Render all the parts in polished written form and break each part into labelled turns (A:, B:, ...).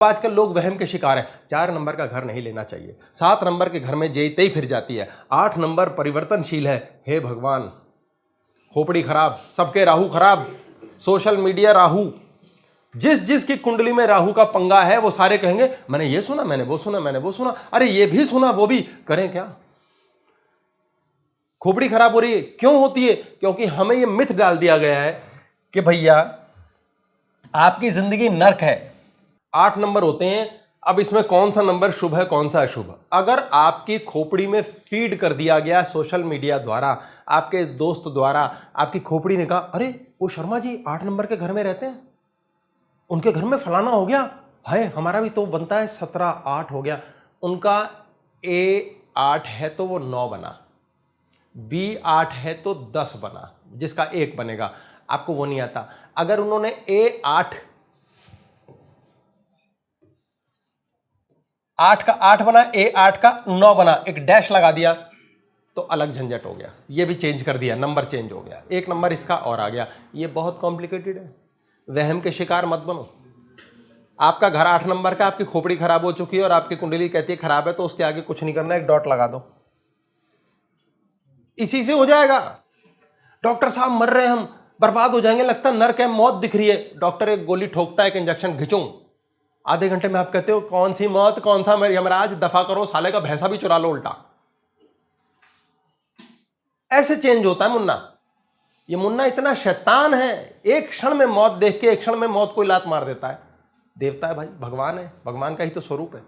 A: आजकल लोग वहम के शिकार हैं। 4 नंबर का घर नहीं लेना चाहिए, 7 नंबर के घर में जेई फिर जाती है, 8 नंबर परिवर्तनशील है। हे भगवान, खोपड़ी खराब, सबके राहु खराब, सोशल मीडिया राहु, जिसकी कुंडली में राहु का पंगा है वो सारे कहेंगे मैंने ये सुना, मैंने वो सुना, मैंने वो सुना, अरे ये भी सुना वो भी। करें क्या? खोपड़ी खराब हो रही है। क्यों होती है? क्योंकि हमें ये मिथ डाल दिया गया है कि भैया आपकी जिंदगी नर्क है। 8 नंबर होते हैं। अब इसमें कौन सा नंबर शुभ है, कौन सा अशुभ? अगर आपकी खोपड़ी में फीड कर दिया गया सोशल मीडिया द्वारा, आपके दोस्त द्वारा, आपकी खोपड़ी ने कहा अरे वो शर्मा जी 8 नंबर के घर में रहते हैं, उनके घर में फलाना हो गया है, हमारा भी तो बनता है 17-8 हो गया। उनका A8 है तो वो 9 बना, B8 है तो 10 बना, जिसका 1 बनेगा। आपको वो नहीं आता। अगर उन्होंने A8 8 का 8 बना, A8 का 9 बना, एक डैश लगा दिया तो अलग झंझट हो गया। ये भी चेंज कर दिया, नंबर चेंज हो गया, 1 नंबर इसका और आ गया। ये बहुत कॉम्प्लिकेटेड है। वहम के शिकार मत बनो। आपका घर 8 नंबर का, आपकी खोपड़ी खराब हो चुकी है और आपकी कुंडली कहती है खराब है, तो उसके आगे कुछ नहीं करना, एक डॉट लगा दो, इसी से हो जाएगा। डॉक्टर साहब मर रहे हैं, हम बर्बाद हो जाएंगे, लगता है नर्क है, मौत दिख रही है। डॉक्टर एक गोली ठोकता है, एक इंजेक्शन घिचूं, आधे घंटे में आप कहते हो कौन सी मौत, कौन सा मेरी यमराज, दफा करो, साले का भैंसा भी चुरा लो उल्टा। ऐसे चेंज होता है मुन्ना। ये मुन्ना इतना शैतान है, एक क्षण में मौत देख के एक क्षण में मौत को लात मार देता है। देवता है भाई, भगवान है, भगवान का ही तो स्वरूप है।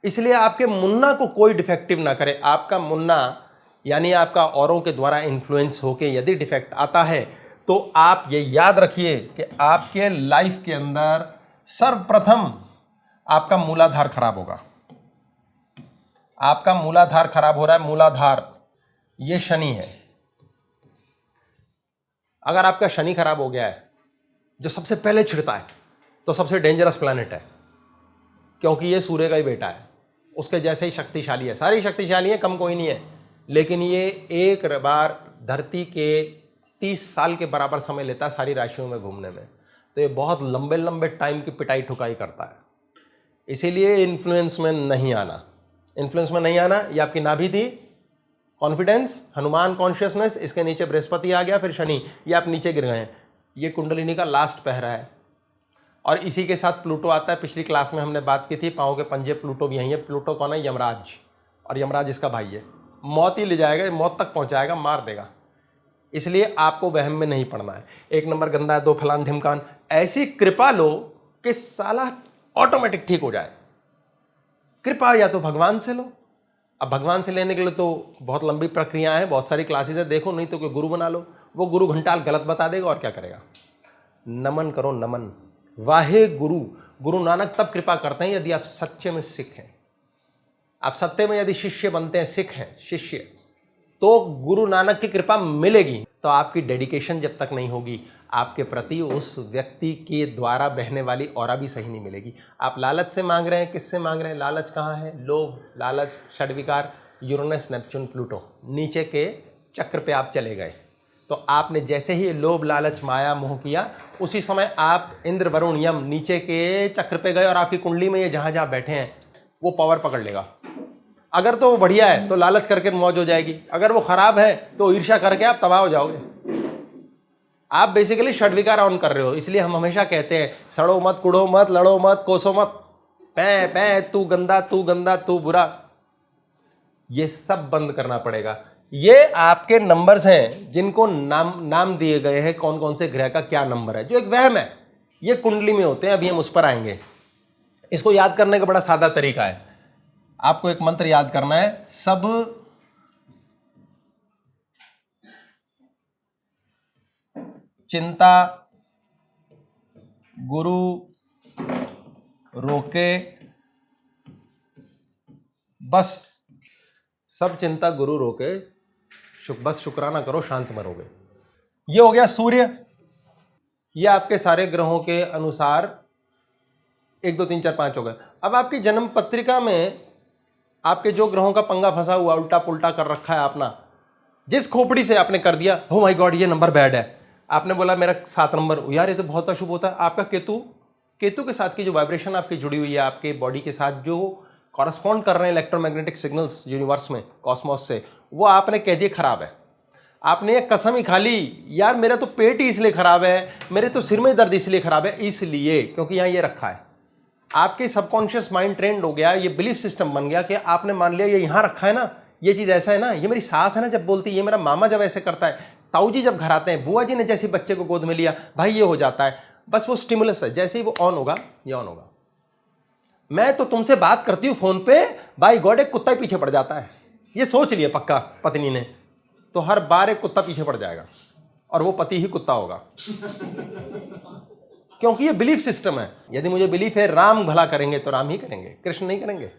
A: इसलिए आपके मुन्ना को कोई डिफेक्टिव ना करे। आपका मुन्ना यानी आपका औरों के द्वारा इन्फ्लुएंस होके यदि डिफेक्ट आता है तो आप ये याद रखिए कि आपके लाइफ के अंदर सर्वप्रथम आपका मूलाधार खराब होगा। आपका मूलाधार खराब हो रहा है। मूलाधार ये शनि है। अगर आपका शनि खराब हो गया है, जो सबसे पहले छिड़ता है, तो सबसे डेंजरस प्लैनेट है, क्योंकि ये सूर्य का ही बेटा है। उसके जैसे ही शक्तिशाली है, सारी शक्तिशाली है, कम कोई नहीं है, लेकिन ये एक बार धरती के 30 साल के बराबर समय लेता है सारी राशियों में घूमने में। तो ये बहुत लंबे लंबे टाइम की पिटाई ठुकाई करता है। इसीलिए इन्फ्लुएंस में नहीं आना, इन्फ्लुएंस में नहीं आना। ये आपकी नाभि थी, कॉन्फिडेंस, हनुमान कॉन्शियसनेस, इसके नीचे बृहस्पति आ गया, फिर शनि, ये आप नीचे गिर गए हैं। ये कुंडलिनी का लास्ट पहरा है और इसी के साथ प्लूटो आता है। पिछली क्लास में हमने बात की थी, पाँव के पंजे प्लूटो भी यहीं है। प्लूटो कौन है? यमराज, और यमराज इसका भाई है। मौत ही ले जाएगा, मौत तक पहुंचाएगा, मार देगा। इसलिए आपको वहम में नहीं पड़ना है। 1 नंबर गंदा है, 2 फलान ढिमकान, ऐसी कृपा लो कि साला ऑटोमेटिक ठीक हो जाए। कृपा या तो भगवान से लो। अब भगवान से लेने के लिए तो बहुत लंबी प्रक्रिया है, बहुत सारी क्लासेस है, देखो, नहीं तो कोई गुरु बना लो। वो गुरु घंटाल गलत बता देगा और क्या करेगा। नमन करो, नमन, वाहे गुरु। गुरु नानक तब कृपा करते हैं यदि आप सच्चे में सिख हैं। आप सत्य में यदि शिष्य बनते हैं, सिख हैं शिष्य, तो गुरु नानक की कृपा मिलेगी। तो आपकी डेडिकेशन जब तक नहीं होगी, आपके प्रति उस व्यक्ति के द्वारा बहने वाली ऑरा भी सही नहीं मिलेगी। आप लालच से मांग रहे हैं, किससे मांग रहे हैं? लालच कहाँ है? लोभ, लालच, षड्विकार, यूरेनस, नेपच्यून, प्लूटो, नीचे के चक्र पे आप चले गए। तो आपने जैसे ही लोभ, लालच, माया, मोह किया, उसी समय आप इंद्र, वरुण, यम नीचे के चक्र पे गए और आपकी कुंडली में ये जहाँ जहाँ बैठे हैं वो पावर पकड़ लेगा। अगर तो वो बढ़िया है तो लालच करके मौज हो जाएगी, अगर वो खराब है तो ईर्ष्या करके आप तबाह हो जाओगे। आप बेसिकली षड्विकार ऑन कर रहे हो। इसलिए हम हमेशा कहते हैं सड़ो मत, कुड़ो मत, लड़ो मत, कोसो मत, पै पै, तू गंदा, तू गंदा, तू बुरा, ये सब बंद करना पड़ेगा। ये आपके नंबर्स हैं जिनको नाम दिए गए हैं, कौन कौन से ग्रह का क्या नंबर है, जो एक वहम है। ये कुंडली में होते हैं, अभी हम उस पर आएंगे। इसको याद करने का बड़ा सादा तरीका है। आपको एक मंत्र याद करना है, सब चिंता गुरु रोके बस, सब चिंता गुरु रोके बस शुक्राना करो, शांत मरोगे। ये हो गया सूर्य। ये आपके सारे ग्रहों के अनुसार 1 2 3 4 5 हो गए। अब आपकी जन्म पत्रिका में आपके जो ग्रहों का पंगा फंसा हुआ, उल्टा पुल्टा कर रखा है अपना, जिस खोपड़ी से आपने कर दिया, हो माय गॉड ये नंबर बैड है, आपने बोला मेरा 7 नंबर, यार ये तो बहुत अशुभ होता है। आपका केतु केतु के साथ की जो वाइब्रेशन आपकी जुड़ी हुई है, आपके बॉडी के साथ जो कॉरस्पॉन्ड कर रहे हैं इलेक्ट्रोमैग्नेटिक सिग्नल्स यूनिवर्स में, कॉस्मोस से, वो आपने कह दिए खराब है। आपने एक कसम ही खा ली, यार मेरा तो पेट ही इसलिए खराब है, मेरे तो सिर में दर्द इसलिए खराब है, इसलिए क्योंकि यहाँ ये रखा है। आपके सबकॉन्शियस माइंड ट्रेंड हो गया, ये बिलीफ सिस्टम बन गया कि आपने मान लिया ये यहाँ रखा है ना, ये चीज़ ऐसा है ना, ये मेरी सास है ना जब बोलती है, ये मेरा मामा जब ऐसे करता है, ताऊ जी जब घर आते हैं, बुआ जी ने जैसे बच्चे को गोद में लिया, भाई ये हो जाता है। बस वो स्टिमुलस है, जैसे ही वो ऑन होगा ये ऑन होगा। मैं तो तुमसे बात करती हूँ फोन पे, बाई गॉड एक कुत्ता ही पीछे पड़ जाता है, ये सोच लिया पक्का पत्नी ने, तो हर बार एक कुत्ता पीछे पड़ जाएगा और वो पति ही कुत्ता होगा। क्योंकि ये बिलीफ सिस्टम है। यदि मुझे बिलीफ है राम भला करेंगे तो राम ही करेंगे, कृष्ण नहीं करेंगे।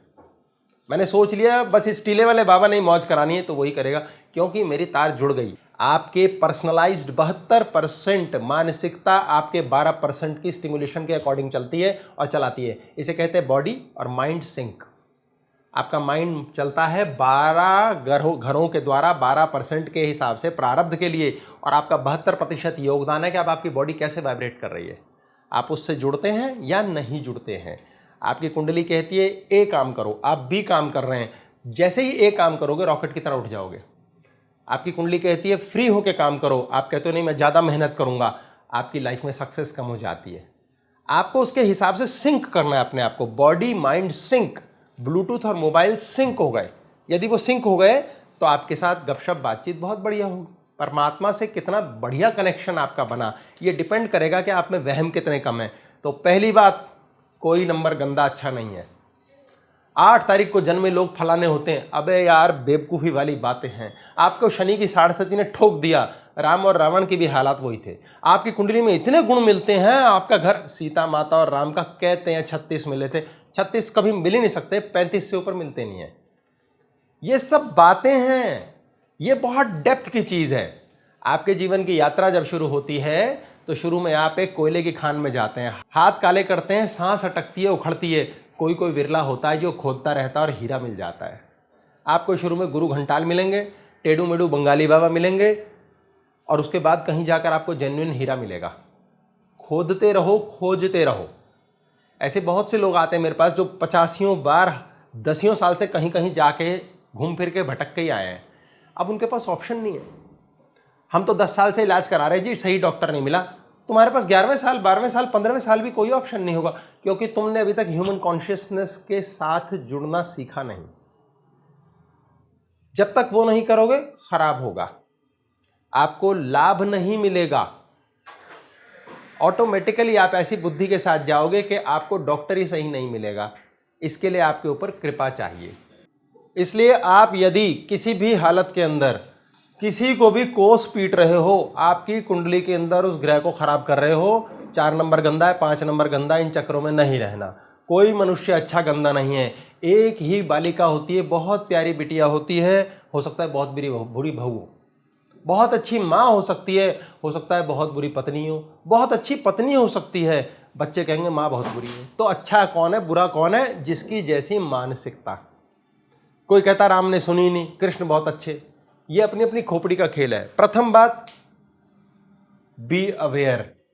A: मैंने सोच लिया बस इस टीले वाले बाबा ने मौज करानी है तो वही करेगा, क्योंकि मेरी तार जुड़ गई। आपके पर्सनलाइज्ड 72% मानसिकता आपके 12% की स्टिमुलेशन के अकॉर्डिंग चलती है और चलाती है। इसे कहते हैं बॉडी और माइंड सिंक। आपका माइंड चलता है 12 घरों के द्वारा 12% के हिसाब से प्रारब्ध के लिए, और आपका 72% योगदान है कि अब आपकी बॉडी कैसे वाइब्रेट कर रही है, आप उससे जुड़ते हैं या नहीं जुड़ते हैं। आपकी कुंडली कहती है ए काम करो, आप भी काम कर रहे हैं, जैसे ही ए काम करोगे रॉकेट की तरह उठ जाओगे। आपकी कुंडली कहती है फ्री होकर काम करो, आप कहते हो नहीं मैं ज़्यादा मेहनत करूँगा, आपकी लाइफ में सक्सेस कम हो जाती है। आपको उसके हिसाब से सिंक करना है अपने आप को। बॉडी माइंड सिंक, ब्लूटूथ और मोबाइल सिंक हो गए। यदि वो सिंक हो गए तो आपके साथ गपशप बातचीत बहुत बढ़िया होगी। परमात्मा से कितना बढ़िया कनेक्शन आपका बना, ये डिपेंड करेगा कि आप में वहम कितने कम है। तो पहली बात, कोई नंबर गंदा अच्छा नहीं है। 8 तारीख को जन्मे लोग फलाने होते हैं, अबे यार बेवकूफ़ी वाली बातें हैं। आपको शनि की 7.5 ने ठोक दिया, राम और रावण की भी हालात वही थे। आपकी कुंडली में इतने गुण मिलते हैं, आपका घर सीता माता और राम का कहते हैं 36 मिले थे, 36 कभी मिल ही नहीं सकते, 35 से ऊपर मिलते नहीं है। ये सब बातें हैं, ये बहुत डेप्थ की चीज़ है। आपके जीवन की यात्रा जब शुरू होती है तो शुरू में आप एक कोयले की खान में जाते हैं, हाथ काले करते हैं, सांस अटकती है, उखड़ती है। कोई कोई विरला होता है जो खोदता रहता है और हीरा मिल जाता है। आपको शुरू में गुरु घंटाल मिलेंगे, टेढ़ू मेढ़ू बंगाली बाबा मिलेंगे, और उसके बाद कहीं जाकर आपको जेन्युइन हीरा मिलेगा। खोदते रहो, खोजते रहो। ऐसे बहुत से लोग आते हैं मेरे पास जो 85 बार 10 साल से कहीं कहीं जाके घूम फिर के भटक के ही आए हैं। अब उनके पास ऑप्शन नहीं है। हम तो 10 साल से इलाज करा रहे जी, सही डॉक्टर नहीं मिला। तुम्हारे पास 11वें साल, 12वें साल, 15वें साल भी कोई ऑप्शन नहीं होगा, क्योंकि तुमने अभी तक ह्यूमन कॉन्शियसनेस के साथ जुड़ना सीखा नहीं। जब तक वो नहीं करोगे खराब होगा, आपको लाभ नहीं मिलेगा। ऑटोमेटिकली आप ऐसी बुद्धि के साथ जाओगे कि आपको डॉक्टर ही सही नहीं मिलेगा। इसके लिए आपके ऊपर कृपा चाहिए। इसलिए आप यदि किसी भी हालत के अंदर किसी को भी कोस पीट रहे हो, आपकी कुंडली के अंदर उस ग्रह को खराब कर रहे हो, 4 नंबर गंदा है, 5 नंबर गंदा है, इन चक्रों में नहीं रहना। कोई मनुष्य अच्छा गंदा नहीं है। एक ही बालिका होती है, बहुत प्यारी बिटिया होती है, हो सकता है बहुत बुरी बहू हो, बहुत अच्छी माँ हो सकती है, हो सकता है बहुत बुरी पत्नी हो, बहुत अच्छी पत्नी हो सकती है, बच्चे कहेंगे माँ बहुत बुरी है। तो अच्छा कौन है, बुरा कौन है? जिसकी जैसी मानसिकता। कोई कहता राम ने सुनी नहीं, कृष्ण बहुत अच्छे। ये अपनी अपनी खोपड़ी का खेल है। प्रथम बात, बी अवेयर।